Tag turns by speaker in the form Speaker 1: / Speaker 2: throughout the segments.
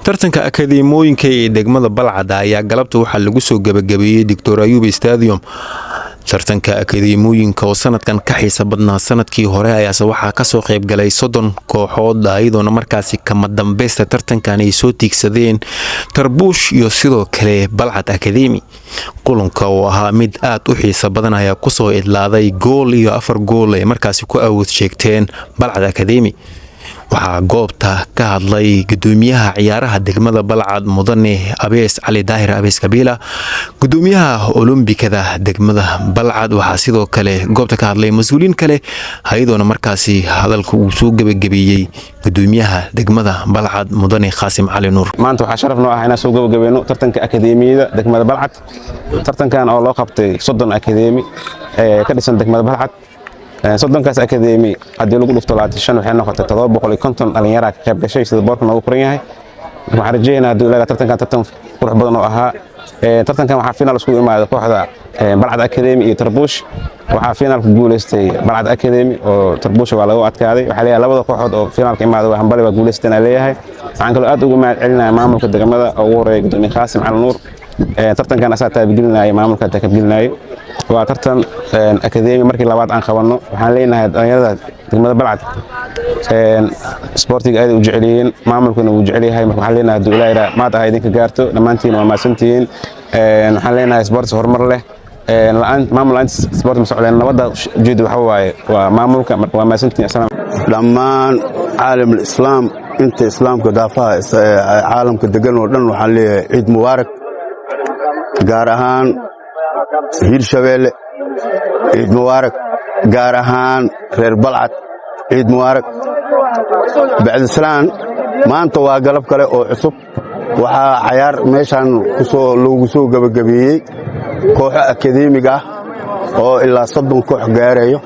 Speaker 1: tartanka akadeemooyinka ee degmada Balcad ayaa galabta waxaa lagu soo gabagabeeyay Dr. Ayub Stadium. tartanka akadeemooyinka oo sanadkan ka xiisa badnaa sanadkii hore ayaa waxaa ka soo qayb galay 30 kooxood iyadoo markaasi kama dambaysta tartankan ay soo tiigsadeen Tarbuush iyo sidoo kale Balcad Academy. kulanka oo ahaa mid aad u xiisa badan ayaa ku soo idlaaday gool iyo 4 gool ay markaasi ku awood sheegteen Balcad Academy. waxaa goobta ka hadlay gudoomiyaha ciyaaraha degmada Balcad Mudane Abees Cali Daahir Abees Kabiila, gudoomiyaha Olombikada degmada Balcad. waxaa sidoo kale goobta ka hadlay mas'uuliin kale hay'adoona markaasi hadalka uu soo gabagabeeyay gudoomiyaha degmada Balcad Mudane Qaasim Cali Nuur.
Speaker 2: maanta waxaa sharaf noo ah inaan soo gabagabeeyno tartanka akadeemiyada degmada Balcad. tartankan oo loo qabtay 30 akadeemi ka dhisan degmada Balcad. 30kaas akadeemi hadii lagu dhufto 25 waxay noqotay 750 dhalinyaro ka qayb gashay sida boorka noogu qoran yahay. waxaan rajaynayaa hadii ilaahay tartankan tartan qurux badan oo ahaa. tartankan waxaa finaal isku imaaday kooxda Balcad Academy iyo Tarbuush. waxaa finaalka guuleystay Balcad Academy oo Tarbuush waa lagu adkaaday. waxaa leeyahay labada kooxood oo finaalka imaaday waa hambali waa guuleysteen leeyahay. waxaan kaloo aad ugu mahad celinayaa maamulka degmada oo ugu horeeyay gudoomiye Qaasim Cali Nuur. tartankan asaa taabigelinayay maamulka taabigelinayay. waa tartan akadeemi markii labaad aan qabanno. waxaan leenahay dhalinyarada degmada Balcad sportiga aad u jeceliyeen, maamulkuna uu jecel yahay. marka waxaan leenahay haduu ilaahay maad ah idinka gaarto dhamaantiin waa maasantiin. waxaan leenahay sports horumar leh. maamul aan sport ma socdeen nabada ujeedo waxa waaye waa maamulka. marka waa maasantiin.
Speaker 3: dhammaan caalamul islaam inta islaamka daafaha caalamka degan oo dhan waxaan leeyahay ciid mubaarak. gaar ahaan hirshabeelle ciid mubaarak, gaar ahaan reer Balcad ciid mubaarak. bacdislaan maanta waa galab kale oo cusub. waxaa cayaar meeshaan loogu soo gabagabeeyey kooxo akadeemiga ah oo ilaa 30 koox gaarayo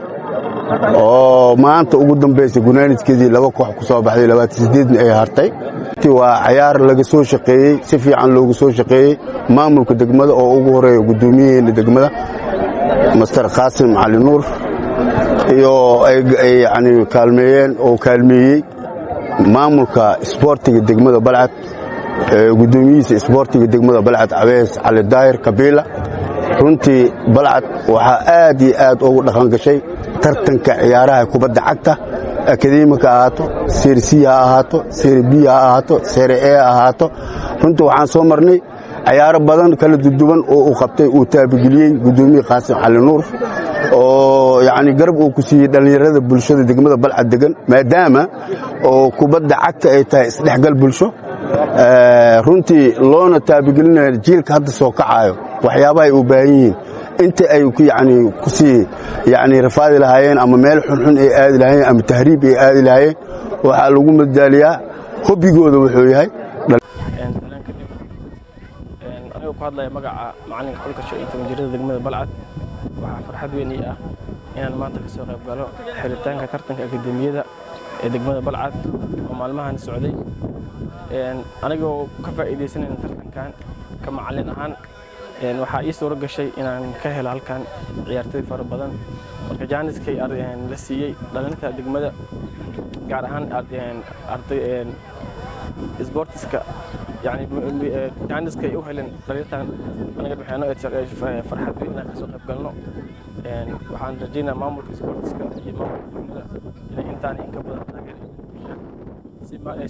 Speaker 3: oo maanta ugu dambaysay gunaanidkeedii 2 koox ku soo baxday 28 ay hartay. waa cayaar laga soo shaqeeyey si fiican loogu soo shaqeeyey maamulka degmada oo ugu horeeyo gudoomiyaha degmada Mr. Qaasim Cali Nuur iyo ay yani kaalmeeyey maamulka sportiga degmada Balcad gudoomiyihiisa sportiga degmada Balcad Abees Cali Daahir Kabiila. runtii Balcad waxaa aad iyo aad ugu dhaqan gashay tartanka ciyaaraha kubadda cagta akadeemika ahaato, Serie C ha ahaato, Serie B ha ahaato, Serie A ha ahaato. runtii waxaan soo marnay ciyaaro badan kala duwan oo uu qabtay uu taabigeliyey gudoomiye Qaasim Cali Nuur oo yani garab uu ku siiyey dhalinyarada bulshada degmada Balcad degan maadaama oo kubadda cagta ay tahay isdhexgal bulsho. runtii loona taabigelinayo jiilka hadda soo kacayo waxyaabaha ay u baahan yihiin inta ay ku sii rafaadi lahaayeen ama meel xunxun ay aadi lahaayeen ama tahriib ay aadi lahaayeen. waxaa lagu madaaliyaa hobigooda wuxuu yahay.
Speaker 4: anigu ku hadlaya magaca macalinka xulka 15 jirada degmada Balcad. waxaa farxad weyn ii ah inaan maanta ka soo qayb galo xiritaanka tartanka akadeemiyada ee degmada Balcad oo maalmahan socday. anigoo ka faa'iideysanayna tartankan ka macallin ahaan waxaa ii suura gashay inaan ka helo halkan ciyaartoy fara badan. marka jaaniskay la siiyey dhalinta degmada gaar ahaan arday sportiska jaaniskay u heleen dhalintan anaga waxaanu farxad weyn inaan ka soo qayb galno. waxaan rajaynayaa maamulka sportiska iyo maamulka degmada inay intaan in ka badan taageero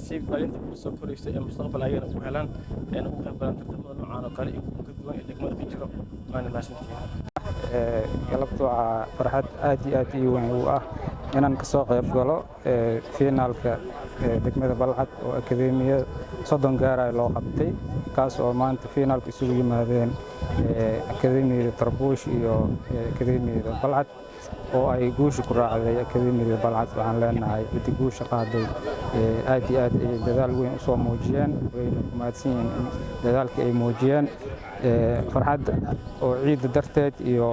Speaker 4: si dhalinta fursad koraysa ee mustaqbal ayagana u helaan ugu qayb galaan tartamada noocaan oo kale iyo kuwa ka duwan ee degmada ka jiro. waana maasantiin.
Speaker 5: galabta waxaa farxad aad iyo aad ii weyn u ah inaan ka soo qayb galo finaalka degmada Balcad oo akadeemiyada 30 gaar loo qabtay kaas oo maanta finaalka isugu yimaadeen akadeemiyada Tarbuush iyo akadeemiyada Balcad oo ay guusha ku raacday akadeemiyada Balcad. waxaan leenahay intii guusha qaaday aad iyo aad ay dadaal weyn u soo muujiyeen wayna ku mahadsan yihiin dadaalka ay muujiyeen. farxad oo ciid darteed iyo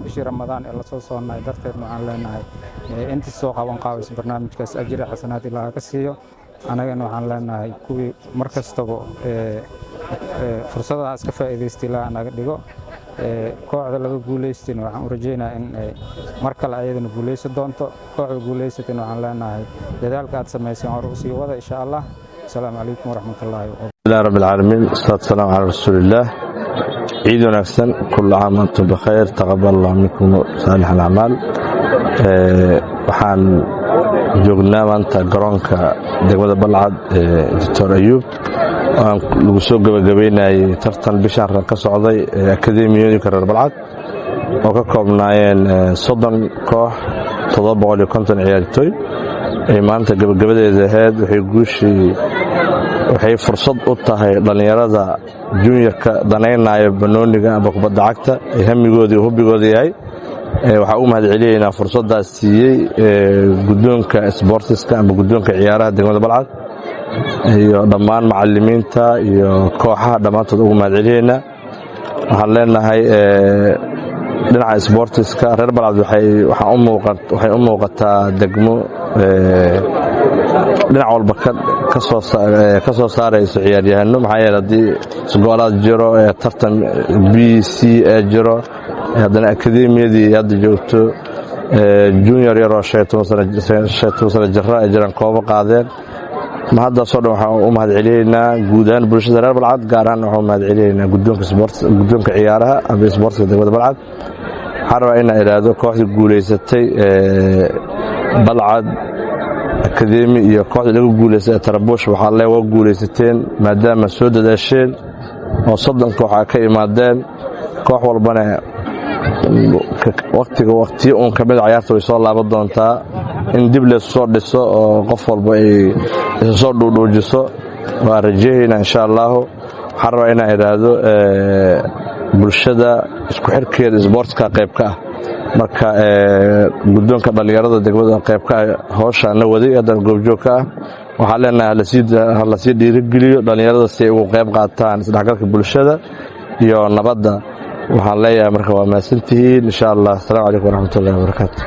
Speaker 5: bishii Ramadaan ee la soo soonay darteed waxaan leenahay intii soo qaban qaabis barnaamijkaas ajira xasanaad ilaaha ka siiyo. anagana waxaan leenahay kuwii markastaba fursadaha iska faa'iideystay ilaa anaga dhigo. kooxda laga guuleystay waxaan u rajaynayaa in mar kale ayadana guuleysan doonto. kooxda guuleysatay waxaan leenahay dadaalka aad sameyseen hor u sii wada insha Allah. wasalaamu calaykum waraxmatullaahi wabarakaatu.
Speaker 6: bismillahi rabbil caalamiin wasalaatu wasalaamu calaa rasuulillaah. ciid wanaagsan, kulla caam antum bikhayr, taqabbal allahu minkum saalix alacmaal. waxaan joognaa maanta garoonka degmada Balcad Dr. Ayuub oo aan lagu soo gabagabeynayay tartan bishaan ka socday akadeemiyooyinka reer Balcad oo ka koobnaayeen 30 koox 750 ciyaartooy. maanta gabagabadeeda ahayd waxay fursad u tahay dhalinyarada juniorka danaynaya banooniga ama kubadda cagta ee hamigoodii hubigooda yahay. waxaa u mahad celinaynaa fursadaas siiyey guddoonka sportiska ama guddoonka ciyaaraha degmada Balcad iyo dhammaan macallimiinta iyo kooxaha dhammaantood ugu mahad celinaynaa. waxaan leenahay dhinaca sportiska reer Balcad waxay u muuqataa degmo dhinac walba ka soo saarayso ciyaaryahano. maxaa yeelay haddii isgoolaad jiro tartan b c jiro, haddana akadeemiyadii hadda joogto junior yaroo 15 sano jira ay jiraan koobo qaadeen. mahaddaasoo dhan waxaan u mahad celinaynaa guud ahaan bulshada reer Balcad, gaar ahaan waxaan u mahad celinaynaa guddoonka ciyaaraha ama sportska degmada Balcad. waxaan rabaa inaan idhaahdo kooxdii guulaysatay Balcad akadeemi iyo kooxdii lagu guulaystay Tarabuush waxaa waa guulaysateen maadaama soo dadaasheen oo 30 koox ka imaadeen. koox walbana waqtiyo uun ka mid ciyaarta way soo laaban doontaa in dib leesu soo dhiso oo qof walba ay isu soo dhuudhuujiso. waa rajaynaa insha allahu. waxaan rabaa inaan idhaahdo bulshada isku xirkeeda isboortska qayb ka ah. marka guddoonka dhalinyarada degmada qayb ka ah hawshaan la waday haddana goobjoog ka ah. waxaan leenahay hala sii dhiirigeliyo dhalinyarada si ay ugu qayb qaataan isdhexgalka bulshada iyo nabadda. waxaan leeyahay marka waa mahadsantihiin insha allah. asalaamu calaykum waraxmatullaahi wabarakaatu.